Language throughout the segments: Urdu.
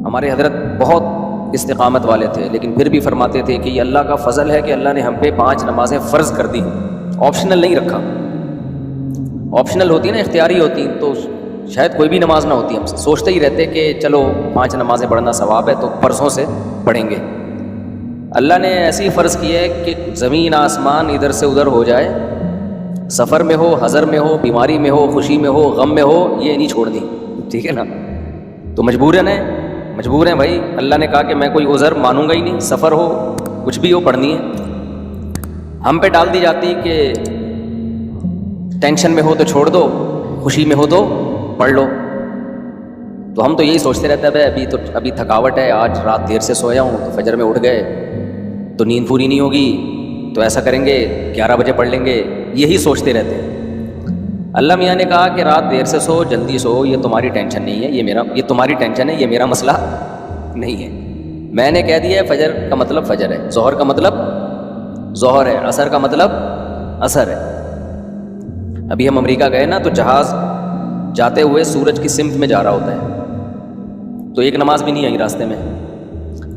ہمارے حضرت بہت استقامت والے تھے، لیکن پھر بھی فرماتے تھے کہ یہ اللہ کا فضل ہے کہ اللہ نے ہم پہ 5 نمازیں فرض کر دی، آپشنل نہیں رکھا۔ آپشنل ہوتی نا، اختیاری ہوتی تو شاید کوئی بھی نماز نہ ہوتی، ہم سوچتے ہی رہتے کہ چلو 5 نمازیں پڑھنا ثواب ہے تو فرضوں سے پڑھیں گے۔ اللہ نے ایسی فرض کی ہے کہ زمین آسمان ادھر سے ادھر ہو جائے، سفر میں ہو، حضر میں ہو، بیماری میں ہو، خوشی میں ہو، غم میں ہو، یہ نہیں چھوڑ دی، ٹھیک ہے نا؟ تو مجبور ہیں بھائی، اللہ نے کہا کہ میں کوئی عذر مانوں گا ہی نہیں، سفر ہو کچھ بھی ہو پڑھنی ہے۔ ہم پہ ڈال دی جاتی کہ ٹینشن میں ہو تو چھوڑ دو، خوشی میں ہو تو پڑھ لو۔ تو ہم تو یہی سوچتے رہتے ہیں ابھی تھکاوٹ ہے، آج رات دیر سے سویا ہوں تو فجر میں اٹھ گئے تو نیند پوری نہیں ہوگی، تو ایسا کریں گے 11 بجے پڑھ لیں گے، یہی سوچتے رہتے ہیں۔ اللہ میاں نے کہا کہ رات دیر سے سو، جلدی سو، یہ تمہاری ٹینشن نہیں ہے، یہ تمہاری ٹینشن ہے، یہ میرا مسئلہ نہیں ہے۔ میں نے کہہ دیا ہے فجر کا مطلب فجر ہے، ظہر کا مطلب ظہر ہے، عصر کا مطلب عصر ہے۔ ابھی ہم امریکہ گئے نا، تو جہاز جاتے ہوئے سورج کی سمت میں جا رہا ہوتا ہے، تو ایک نماز بھی نہیں آئی راستے میں۔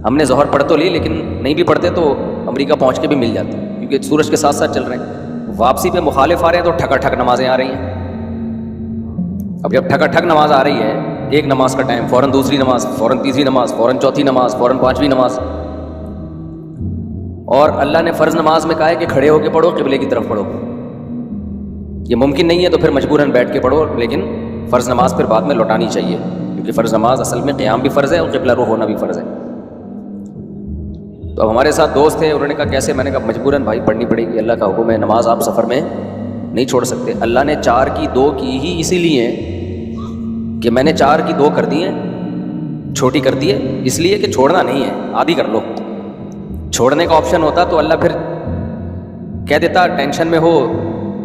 ہم نے ظہر پڑھ تو لی، لیکن نہیں بھی پڑھتے تو امریکہ پہنچ کے بھی مل جاتی، کیونکہ سورج کے ساتھ ساتھ چل رہے ہیں۔ واپسی پہ مخالف آ رہے ہیں تو ٹھکا ٹھک نمازیں آ رہی ہیں۔ اب جب ٹھکا ٹھک نماز آ رہی ہے، ایک نماز کا ٹائم، فوراً دوسری نماز، فوراً تیسری نماز، فوراً چوتھی نماز، فوراً 5ویں نماز۔ اور اللہ نے فرض نماز میں کہا ہے کہ کھڑے ہو کے پڑھو، قبلے کی طرف پڑھو۔ یہ ممکن نہیں ہے تو پھر مجبوراً بیٹھ کے پڑھو، لیکن فرض نماز پھر بعد میں لوٹانی چاہیے، کیونکہ فرض نماز اصل میں قیام بھی فرض ہے اور قبلہ رخ ہونا بھی فرض ہے۔ تو اب ہمارے ساتھ دوست تھے، انہوں نے کہا کیسے؟ میں نے کہا مجبوراً بھائی پڑھنی پڑے گی، اللہ کا حکم ہے، نماز آپ سفر میں نہیں چھوڑ سکتے۔ اللہ نے 4 کی 2 کی ہی اسی لیے کہ میں نے 4 کی 2 کر دی ہیں، چھوٹی کر دی ہے، اس لیے کہ چھوڑنا نہیں ہے، آدھی کر لو۔ چھوڑنے کا آپشن ہوتا تو اللہ پھر کہہ دیتا ٹینشن میں ہو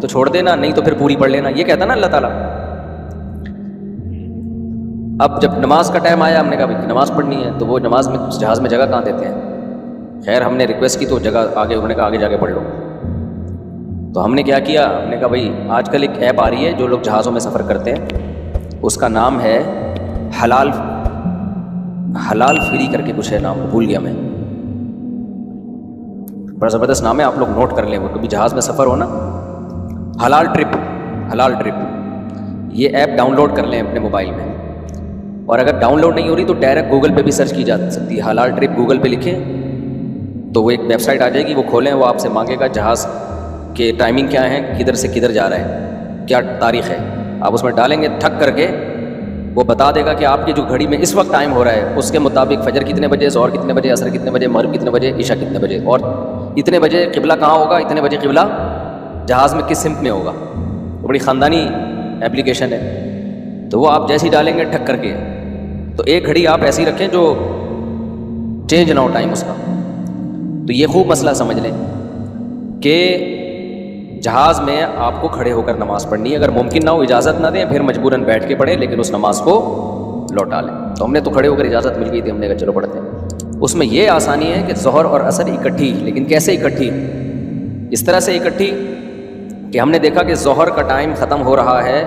تو چھوڑ دینا، نہیں تو پھر پوری پڑھ لینا، یہ کہتا نا اللہ تعالیٰ۔ اب جب نماز کا ٹائم آیا، ہم نے کہا بھائی نماز پڑھنی ہے، تو وہ نماز میں جہاز میں جگہ کہاں دیتے ہیں؟ خیر ہم نے ریکویسٹ کی تو جگہ آگے، انہوں نے کہا آگے جا کے پڑھ لو۔ تو ہم نے کیا کیا، ہم نے کہا بھائی آج کل ایک ایپ آ رہی ہے جو لوگ جہازوں میں سفر کرتے ہیں، اس کا نام ہے حلال فری کر کے کچھ ہے، نام بھول گیا میں، بڑا زبردست نام ہے، آپ لوگ نوٹ کر لیں، وہ کبھی جہاز میں سفر ہو نا، حلال ٹرپ، یہ ایپ ڈاؤن لوڈ کر لیں اپنے موبائل میں۔ اور اگر ڈاؤن لوڈ نہیں ہو رہی تو ڈائریکٹ گوگل پہ بھی سرچ کی جا سکتی ہے، حلال ٹرپ گوگل پہ لکھیں تو وہ ایک ویب سائٹ آ جائے گی، وہ کھولیں، وہ آپ سے مانگے گا جہاز کے ٹائمنگ کیا ہے، کدھر سے کدھر جا رہا ہے، کیا تاریخ ہے، آپ اس میں ڈالیں گے، ٹھک کر کے وہ بتا دے گا کہ آپ کی جو گھڑی میں اس وقت ٹائم ہو رہا ہے اس کے مطابق فجر کتنے بجے، ظہر کتنے بجے، عصر کتنے بجے، مغرب کتنے بجے، عشاء کتنے بجے، اور اتنے بجے قبلہ کہاں ہوگا، اتنے بجے قبلہ جہاز میں کس سمت میں ہوگا۔ وہ بڑی خاندانی ایپلیکیشن ہے، تو وہ آپ جیسے ہی ڈالیں گے ٹھک کر کے، تو ایک گھڑی آپ ایسی رکھیں جو چینج نہ ہو ٹائم اس کا۔ تو یہ خوب مسئلہ سمجھ لیں کہ جہاز میں آپ کو کھڑے ہو کر نماز پڑھنی ہے، اگر ممکن نہ ہو اجازت نہ دیں پھر مجبوراً بیٹھ کے پڑھیں، لیکن اس نماز کو لوٹا لیں۔ تو ہم نے تو کھڑے ہو کر اجازت مل گئی تھی، ہم نے کہا چلو پڑھتے ہیں۔ اس میں یہ آسانی ہے کہ ظہر اور عصر اکٹھی، لیکن کیسے اکٹھی؟ اس طرح سے اکٹھی کہ ہم نے دیکھا کہ ظہر کا ٹائم ختم ہو رہا ہے،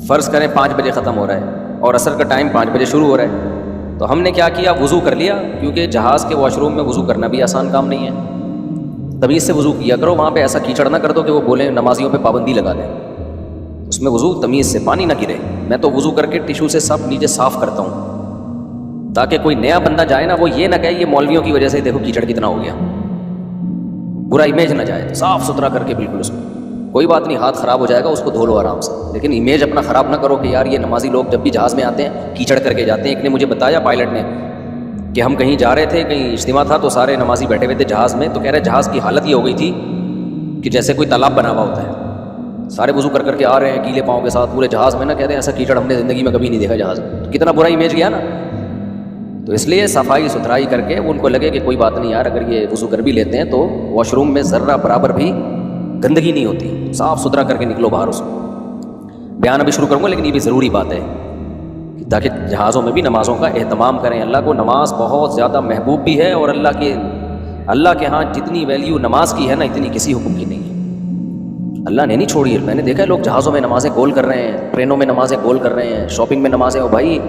فرض کریں 5 بجے ختم ہو رہا ہے، اور عصر کا ٹائم 5 بجے شروع ہو رہا ہے، تو ہم نے کیا کیا، وضو کر لیا، کیونکہ جہاز کے واش روم میں وضو کرنا بھی آسان کام نہیں ہے، تمیز سے وضو کیا کرو، وہاں پہ ایسا کیچڑ نہ کر دو کہ وہ بولیں نمازیوں پہ پابندی لگا دیں، اس میں وضو تمیز سے، پانی نہ گرے۔ میں تو وضو کر کے ٹیشو سے سب نیچے صاف کرتا ہوں، تاکہ کوئی نیا بندہ جائے نا، وہ یہ نہ کہے یہ مولویوں کی وجہ سے دیکھو کیچڑ کتنا ہو گیا، برا امیج نہ جائے، صاف ستھرا کر کے بالکل، اس میں کوئی بات نہیں، ہاتھ خراب ہو جائے گا اس کو دھو لو آرام سے، لیکن امیج اپنا خراب نہ کرو کہ یار یہ نمازی لوگ جب بھی جہاز میں آتے ہیں کیچڑ کر کے جاتے ہیں۔ ایک نے مجھے بتایا، پائلٹ نے، کہ ہم کہیں جا رہے تھے، کہیں اجتماع تھا، تو سارے نمازی بیٹھے ہوئے تھے جہاز میں، تو کہہ رہے جہاز کی حالت یہ ہو گئی تھی کہ جیسے کوئی تالاب بنا ہوا ہوتا ہے، سارے وضو کر کر کے آ رہے ہیں گیلے پاؤں کے ساتھ پورے جہاز میں، نا کہتے ہیں ایسا کیچڑ ہم نے زندگی میں کبھی نہیں دیکھا جہاز میں، کتنا برا امیج گیا نا۔ تو اس لیے صفائی ستھرائی کر کے ان کو لگے کہ کوئی بات نہیں یار، اگر یہ وضو کر بھی لیتے ہیں تو واش روم میں ذرہ برابر بھی گندگی نہیں ہوتی، صاف ستھرا کر کے نکلو باہر۔ اس کو بیان ابھی شروع کروں گا، لیکن یہ بھی ضروری بات ہے تاکہ جہازوں میں بھی نمازوں کا اہتمام کریں۔ اللہ کو نماز بہت زیادہ محبوب بھی ہے، اور اللہ کے ہاں جتنی ویلیو نماز کی ہے نا، اتنی کسی حکم کی نہیں ہے۔ اللہ نے نہیں چھوڑی ہے۔ میں نے دیکھا ہے لوگ جہازوں میں نمازیں گول کر رہے ہیں، ٹرینوں میں نمازیں گول کر رہے ہیں، شاپنگ میں نمازیں، بھائی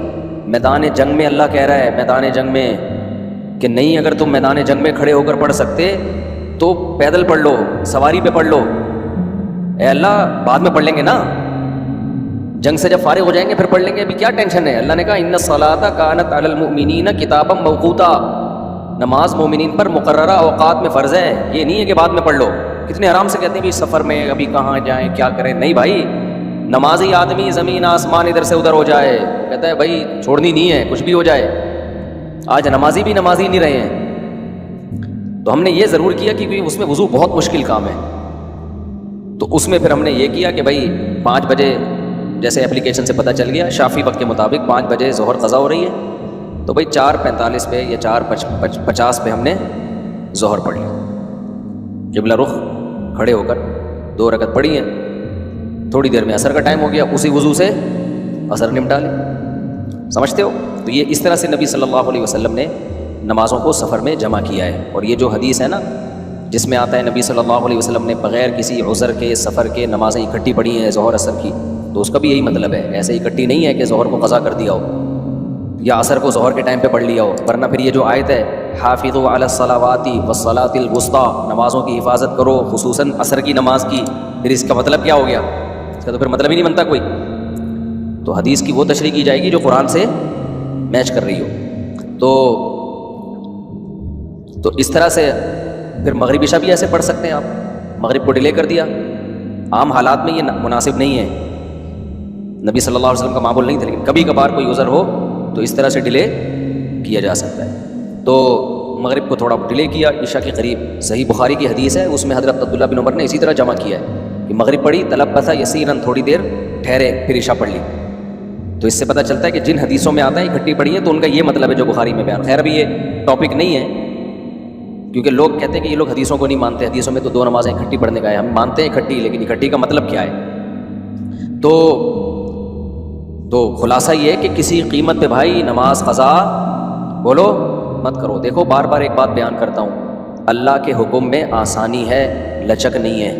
میدان جنگ میں اللہ کہہ رہا ہے میدان جنگ میں کہ نہیں، اگر تم میدان جنگ میں کھڑے ہو کر پڑھ سکتے تو پیدل پڑھ لو، سواری پہ پڑھ لو. اے اللہ بعد میں پڑھ لیں گے نا، جنگ سے جب فارغ ہو جائیں گے پھر پڑھ لیں گے، ابھی کیا ٹینشن ہے. اللہ نے کہا ان الصلاۃ کانت علی المؤمنین کتابا موقوتا، نماز مومنین پر مقررہ اوقات میں فرض ہے. یہ نہیں ہے کہ بعد میں پڑھ لو. کتنے آرام سے کہتے ہیں بھی سفر میں ابھی کہاں جائیں کیا کریں. نہیں بھائی، نمازی آدمی زمین آسمان ادھر سے ادھر ہو جائے، کہتا ہے بھائی چھوڑنی نہیں ہے کچھ بھی ہو جائے. آج نمازی بھی نمازی نہیں رہے ہیں. تو ہم نے یہ ضرور کیا کہ اس میں وضو بہت مشکل کام ہے، تو اس میں پھر ہم نے یہ کیا کہ بھائی 5 بجے جیسے اپلیکیشن سے پتہ چل گیا شافی وقت کے مطابق 5 بجے ظہر قضا ہو رہی ہے، تو بھائی 4:45 پہ یا 4:50 پہ ہم نے ظہر پڑھ لی. قبلہ رخ کھڑے ہو کر 2 رکعت پڑھی ہیں. تھوڑی دیر میں عصر کا ٹائم ہو گیا، اسی وضو سے عصر نمٹا لی. سمجھتے ہو؟ تو یہ اس طرح سے نبی صلی اللہ علیہ وسلم نے نمازوں کو سفر میں جمع کیا ہے. اور یہ جو حدیث ہے نا جس میں آتا ہے نبی صلی اللہ علیہ وسلم نے بغیر کسی عذر کے سفر کے نمازیں اکٹھی پڑھی ہیں ظہر عصر کی، تو اس کا بھی یہی مطلب ہے. ایسے اکٹھی نہیں ہے کہ ظہر کو قضا کر دیا ہو یا عصر کو ظہر کے ٹائم پہ پڑھ لیا ہو. ورنہ پھر یہ جو آیت ہے حافظوا علی الصلوات والصلاۃ الوسطی، نمازوں کی حفاظت کرو خصوصاً عصر کی نماز کی، پھر اس کا مطلب کیا ہو گیا؟ اس کا تو پھر مطلب ہی نہیں بنتا کوئی. تو حدیث کی وہ تشریح کی جائے گی جو قرآن سے میچ کر رہی ہو. تو اس طرح سے پھر مغرب عشاء بھی ایسے پڑھ سکتے ہیں آپ. مغرب کو ڈیلے کر دیا، عام حالات میں یہ مناسب نہیں ہے، نبی صلی اللہ علیہ وسلم کا معمول نہیں تھا، لیکن کبھی کبھار کوئی عذر ہو تو اس طرح سے ڈیلے کیا جا سکتا ہے. تو مغرب کو تھوڑا ڈیلے کیا عشاء کے قریب. صحیح بخاری کی حدیث ہے، اس میں حضرت عبداللہ بن عمر نے اسی طرح جمع کیا ہے کہ مغرب پڑھی تلبث یسیراً، تھوڑی دیر ٹھہرے پھر عشاء پڑھ لی. تو اس سے پتہ چلتا ہے کہ جن حدیثوں میں آتا ہے اکٹھی پڑھی ہے تو ان کا یہ مطلب ہے جو بخاری میں بیان. خیر ابھی یہ ٹاپک نہیں ہے کیونکہ لوگ کہتے ہیں کہ یہ لوگ حدیثوں کو نہیں مانتے، حدیثوں میں تو 2 نمازیں اکٹھی پڑھنے کا ہے. ہم مانتے ہیں اکٹھی، لیکن اکٹھی کا مطلب کیا ہے؟ تو خلاصہ یہ ہے کہ کسی قیمت پہ بھائی نماز قضا بولو مت کرو. دیکھو بار بار ایک بات بیان کرتا ہوں، اللہ کے حکم میں آسانی ہے، لچک نہیں ہے.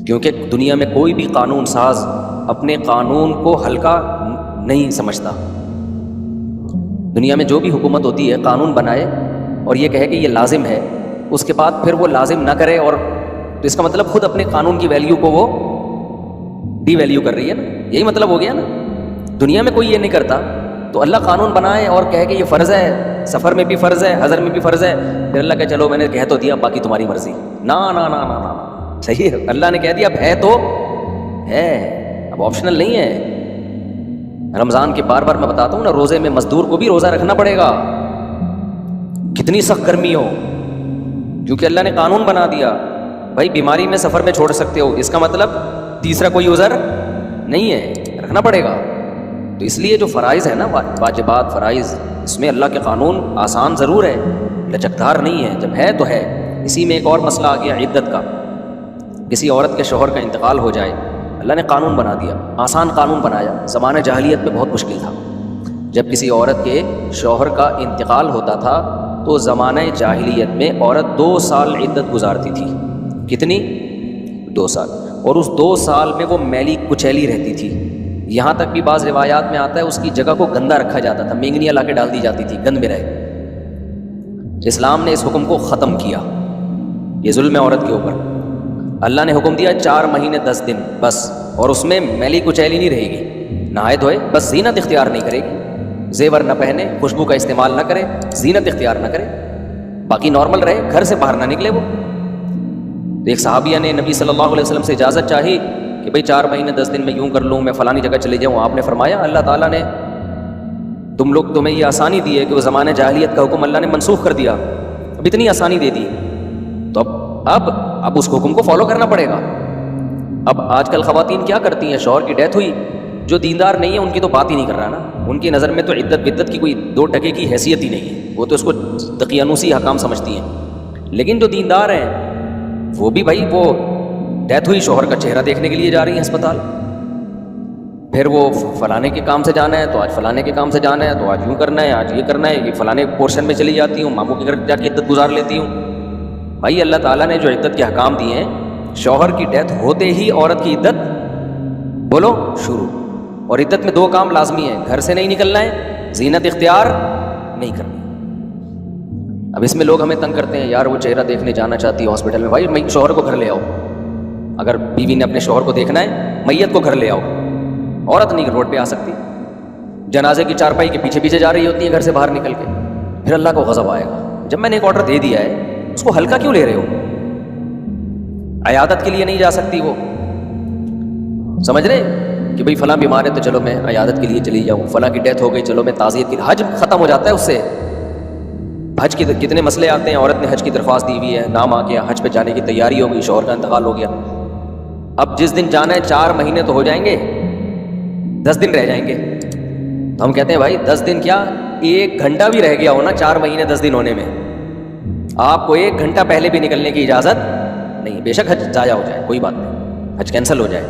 کیونکہ دنیا میں کوئی بھی قانون ساز اپنے قانون کو ہلکا نہیں سمجھتا. دنیا میں جو بھی حکومت ہوتی ہے قانون بنائے اور یہ کہے کہ یہ لازم ہے، اس کے بعد پھر وہ لازم نہ کرے، اور تو اس کا مطلب خود اپنے قانون کی ویلیو کو وہ ڈی ویلیو کر رہی ہے نا. یہی مطلب ہو گیا نا. دنیا میں کوئی یہ نہیں کرتا، تو اللہ قانون بنائے اور کہے کہ یہ فرض ہے، سفر میں بھی فرض ہے، حضر میں بھی فرض ہے، پھر اللہ کہ چلو میں نے کہہ تو دیا باقی تمہاری مرضی. نا نا نا نا نا صحیح ہے، اللہ نے کہہ دیا اب ہے تو ہے، اب آپشنل نہیں ہے. رمضان کے بار بار میں بتاتا ہوں نا، روزے میں مزدور کو بھی روزہ رکھنا پڑے گا کتنی سخت گرمی ہو، کیونکہ اللہ نے قانون بنا دیا. بھائی بیماری میں سفر میں چھوڑ سکتے ہو، اس کا مطلب تیسرا کوئی عذر نہیں ہے، رکھنا پڑے گا. تو اس لیے جو فرائض ہے نا واجبات فرائض، اس میں اللہ کے قانون آسان ضرور ہے، لچکدار نہیں ہے. جب ہے تو ہے. اسی میں ایک اور مسئلہ آ گیا عدت کا. کسی عورت کے شوہر کا انتقال ہو جائے، اللہ نے قانون بنا دیا، آسان قانون بنایا. زمانہ جاہلیت میں بہت مشکل تھا. جب کسی عورت کے شوہر کا انتقال ہوتا تھا تو زمانہ جاہلیت میں عورت 2 سال عدت گزارتی تھی. کتنی؟ 2 سال. اور اس 2 سال میں وہ میلی کچیلی رہتی تھی. یہاں تک بھی بعض روایات میں آتا ہے اس کی جگہ کو گندا رکھا جاتا تھا، مینگنیاں لا کے ڈال دی جاتی تھی گند میں رہے. اسلام نے اس حکم کو ختم کیا. یہ ظلم ہے عورت کے اوپر. اللہ نے حکم دیا 4 مہینے 10 دن بس، اور اس میں میلی کچیلی نہیں رہے گی. نہائے دھوئے بس، زینت اختیار نہیں کرے گی، زیور نہ پہنے، خوشبو کا استعمال نہ کرے، زینت اختیار نہ کرے، باقی نارمل رہے، گھر سے باہر نہ نکلے. وہ ایک صحابیہ نے نبی صلی اللہ علیہ وسلم سے اجازت چاہی کہ بھئی 4 مہینے 10 دن میں یوں کر لوں، میں فلانی جگہ چلے جاؤں. آپ نے فرمایا اللہ تعالیٰ نے تمہیں یہ آسانی دی ہے کہ وہ زمانہ جاہلیت کا حکم اللہ نے منسوخ کر دیا، اب اتنی آسانی دے دی، تو اب اس حکم کو فالو کرنا پڑے گا. اب آج کل خواتین کیا کرتی ہیں، شوہر کی ڈیتھ ہوئی، جو دیندار نہیں ہے ان کی تو بات ہی نہیں کر رہا نا. ان کی نظر میں تو عدت بدت کی کوئی 2 ٹکے کی حیثیت ہی نہیں ہے، وہ تو اس کو دقیانوسی حکام سمجھتی ہیں. لیکن جو دیندار ہیں وہ بھی بھائی، وہ ڈیتھ ہوئی، شوہر کا چہرہ دیکھنے کے لیے جا رہی ہیں ہسپتال، پھر وہ فلانے کے کام سے جانا ہے تو آج فلانے کے کام سے جانا ہے، تو آج یوں کرنا ہے، آج یہ کرنا ہے، یہ فلانے پورشن میں چلی جاتی ہوں، ماموں کے گھر جا کے عدت گزار لیتی ہوں. بھائی اللہ تعالیٰ نے جو عدت کے حکام دیے ہیں، شوہر کی ڈیتھ ہوتے ہی عورت کی عدت بولو شروع، اور عدت میں 2 کام لازمی ہیں، گھر سے نہیں نکلنا ہے، زینت اختیار نہیں کرنی۔ اب اس میں لوگ ہمیں تنگ کرتے ہیں، یار وہ چہرہ دیکھنے جانا چاہتی ہے ہاسپٹل میں، بھائی شوہر کو گھر لے آؤ۔ اگر بیوی نے اپنے شوہر کو دیکھنا ہے، میت کو گھر لے آؤ، عورت نہیں روڈ پہ آ سکتی، جنازے کی چارپائی کے پیچھے پیچھے جا رہی ہوتی ہے گھر سے باہر نکل کے، پھر اللہ کو غضب آئے گا۔ جب میں نے ایک آرڈر دے دیا ہے اس کو ہلکا کیوں لے رہے ہو؟ عیادت کے لیے نہیں جا سکتی وہ، سمجھ رہے کہ بھئی فلاں بیمار ہے تو چلو میں عیادت کے لیے چلی جاؤں، فلاں کی ڈیتھ ہو گئی چلو میں تعزیت کے لیے، حج ختم ہو جاتا ہے اس سے۔ حج کی کتنے مسئلے آتے ہیں، عورت نے حج کی درخواست دی ہوئی ہے، نام آ گیا، حج پہ جانے کی تیاری ہو گئی، شوہر کا انتقال ہو گیا، اب جس دن جانا ہے 4 مہینے تو ہو جائیں گے، 10 دن رہ جائیں گے، تو ہم کہتے ہیں بھائی 10 دن کیا 1 گھنٹہ بھی رہ گیا ہو نا 4 مہینے 10 دن ہونے میں، آپ کو 1 گھنٹہ پہلے بھی نکلنے کی اجازت نہیں، بے شک حج ضائع ہو جائے کوئی بات نہیں، حج کینسل ہو جائے،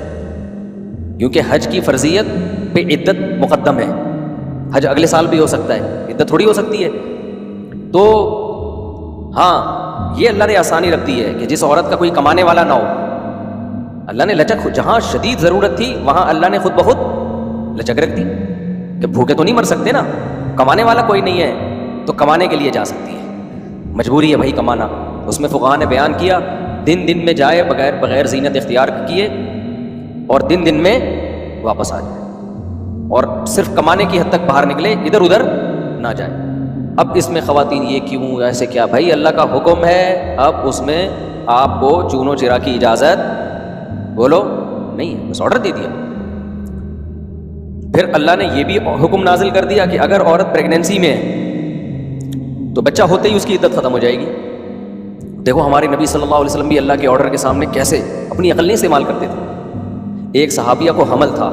کیونکہ حج کی فرضیت پہ عدت مقدم ہے، حج اگلے سال بھی ہو سکتا ہے، عدت تھوڑی ہو سکتی ہے۔ تو ہاں یہ اللہ نے آسانی رکھ دی ہے کہ جس عورت کا کوئی کمانے والا نہ ہو، اللہ نے لچک، جہاں شدید ضرورت تھی وہاں اللہ نے خود بخود لچک رکھ دی کہ بھوکے تو نہیں مر سکتے نا، کمانے والا کوئی نہیں ہے تو کمانے کے لیے جا سکتی ہے، مجبوری ہے بھائی کمانا۔ اس میں فقہاء نے بیان کیا دن میں جائے بغیر زینت اختیار کیے، اور دن میں واپس آ جائے، اور صرف کمانے کی حد تک باہر نکلے، ادھر ادھر نہ جائے۔ اب اس میں خواتین یہ کیوں ایسے کیا، بھائی اللہ کا حکم ہے، اب اس میں آپ کو چونو چرا کی اجازت بولو نہیں ہے، بس آرڈر دے دیا۔ پھر اللہ نے یہ بھی حکم نازل کر دیا کہ اگر عورت پریگننسی میں ہے تو بچہ ہوتے ہی اس کی عدت ختم ہو جائے گی۔ دیکھو ہمارے نبی صلی اللہ علیہ وسلم بھی اللہ کے آرڈر کے سامنے کیسے اپنی عقل نہیں استعمال کرتے تھے۔ ایک صحابیہ کو حمل تھا،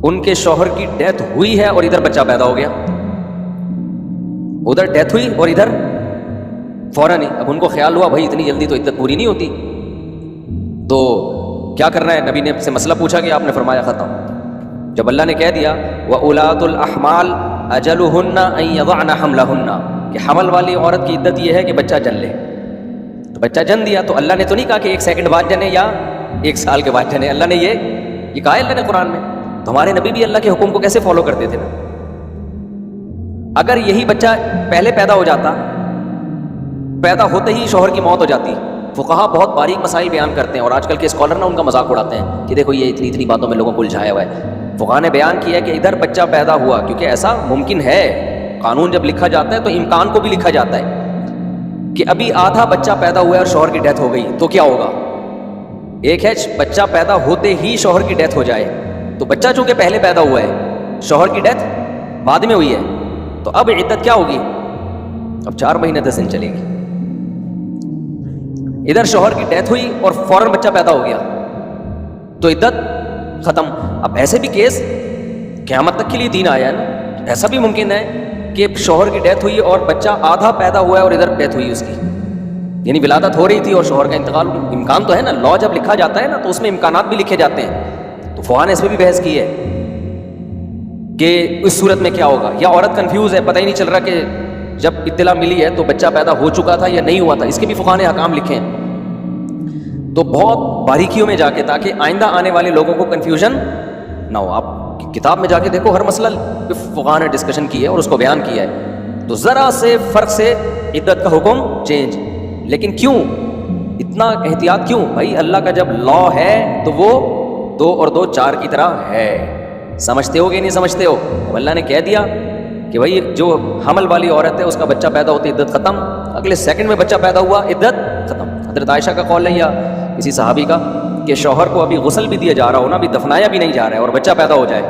ان کے شوہر کی ڈیتھ ہوئی ہے اور ادھر بچہ پیدا ہو گیا، ادھر ڈیتھ ہوئی اور ادھر فوراً ہی، اب ان کو خیال ہوا بھائی اتنی جلدی تو عدت پوری نہیں ہوتی، تو کیا کرنا ہے، نبی نے سے مسئلہ پوچھا کہ آپ نے فرمایا ختم۔ جب اللہ نے کہہ دیا وَأُولَاتُ الْأَحْمَالِ أَجَلُهُنَّ أَن يَضَعْنَ حَمْلَهُنَّ کہ حمل والی عورت کی عدت یہ ہے کہ بچہ جن لے، تو بچہ جن دیا تو اللہ نے تو نہیں کہا کہ 1 سیکنڈ بعد جنے یا 1 سال کے بعد جنے، اللہ نے یہ کہا ہے اللہ نے قرآن میں۔ تو ہمارے نبی بھی اللہ کے حکم کو کیسے فالو کرتے تھے نا۔ اگر یہی بچہ پہلے پیدا ہو جاتا، پیدا ہوتے ہی شوہر کی موت ہو جاتی، فقہا بہت باریک مسائل بیان کرتے ہیں، اور آج کل کے اسکالر نا ان کا مذاق اڑاتے ہیں کہ دیکھو یہ اتنی باتوں میں لوگوں کو الجھایا ہوا ہے۔ فقہا نے بیان کیا کہ ادھر بچہ پیدا ہوا، کیونکہ ایسا ممکن ہے، قانون جب لکھا جاتا ہے تو امکان کو بھی لکھا جاتا ہے کہ ابھی آدھا بچہ پیدا ہوا ہے اور شوہر کی ڈیتھ ہو گئی تو کیا ہوگا۔ ایک ہے بچہ پیدا ہوتے ہی شوہر کی ڈیتھ ہو جائے، تو بچہ چونکہ پہلے پیدا ہوا ہے، شوہر کی ڈیتھ بعد میں ہوئی ہے، تو اب عدت کیا ہوگی، اب 4 مہینے 10 دن چلے گی۔ ادھر شوہر کی ڈیتھ ہوئی اور فوراً بچہ پیدا ہو گیا تو عدت ختم۔ اب ایسے بھی کیس قیامت تک کے لیے دین آیا ہے نا، ایسا بھی ممکن ہے کہ شوہر کی ڈیتھ ہوئی اور بچہ آدھا پیدا ہوا ہے اور ادھر ڈیتھ ہوئی اس کی، یعنی ولادت ہو رہی تھی اور شوہر کا انتقال ہو گیا۔ امکان تو ہے نا، لا جب لکھا جاتا ہے نا تو اس میں امکانات بھی لکھے جاتے ہیں، تو فقہا نے اس میں بھی بحث کی ہے کہ اس صورت میں کیا ہوگا، یا عورت کنفیوز ہے، پتہ ہی نہیں چل رہا کہ جب اطلاع ملی ہے تو بچہ پیدا ہو چکا تھا یا نہیں ہوا تھا، اس کے بھی فقہا نے احکام لکھے ہیں۔ تو بہت باریکیوں میں جا کے، تاکہ آئندہ آنے والے لوگوں کو کنفیوژن نہ ہو۔ آپ کتاب میں جا کے دیکھو، ہر مسئلہ فقہا نے ڈسکشن کی ہے اور اس کو بیان کیا ہے، تو ذرا سے فرق سے عدت کا حکم چینج۔ لیکن کیوں اتنا احتیاط کیوں بھائی؟ اللہ کا جب لا ہے تو وہ 2 اور 2 4 کی طرح ہے، سمجھتے ہو کہ نہیں سمجھتے ہو؟ اب اللہ نے کہہ دیا کہ بھائی جو حمل والی عورت ہے اس کا بچہ پیدا ہوتی عدت ختم، اگلے سیکنڈ میں بچہ پیدا ہوا عدت ختم۔ حضرت عائشہ کا قول ہے یا کسی صحابی کا کہ شوہر کو ابھی غسل بھی دیا جا رہا ہو نا، ابھی دفنایا بھی نہیں جا رہا ہے اور بچہ پیدا ہو جائے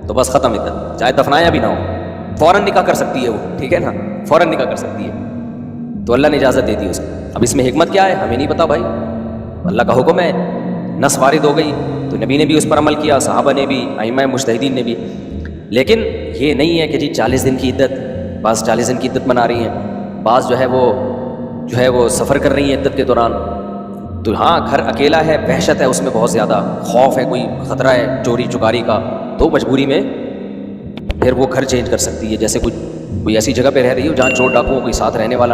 تو بس ختم عدت، چاہے دفنایا بھی نہ ہو، فوراً نکاح کر سکتی ہے وہ، ٹھیک ہے نا، فوراً نکاح کر سکتی ہے۔ تو اللہ نے اجازت دے دی اس کو۔ اب اس میں حکمت کیا ہے ہمیں نہیں پتا بھائی، اللہ کا حکم ہے، نص وارد ہو گئی تو نبی نے بھی اس پر عمل کیا، صحابہ نے بھی، ائمہ مجتہدین نے بھی۔ لیکن یہ نہیں ہے کہ جی 40 دن کی عدت، بعض 40 دن کی عدت منا رہی ہیں، بعض جو ہے وہ سفر کر رہی ہیں عدت کے دوران، تو ہاں گھر اکیلا ہے، وحشت ہے اس میں، بہت زیادہ خوف ہے، کوئی خطرہ ہے چوری چکاری کا، تو مجبوری میں پھر وہ گھر چینج کر سکتی ہے، جیسے کوئی ایسی جگہ پہ رہ رہی ہو جہاں چور ڈاکو کوئی ساتھ رہنے والا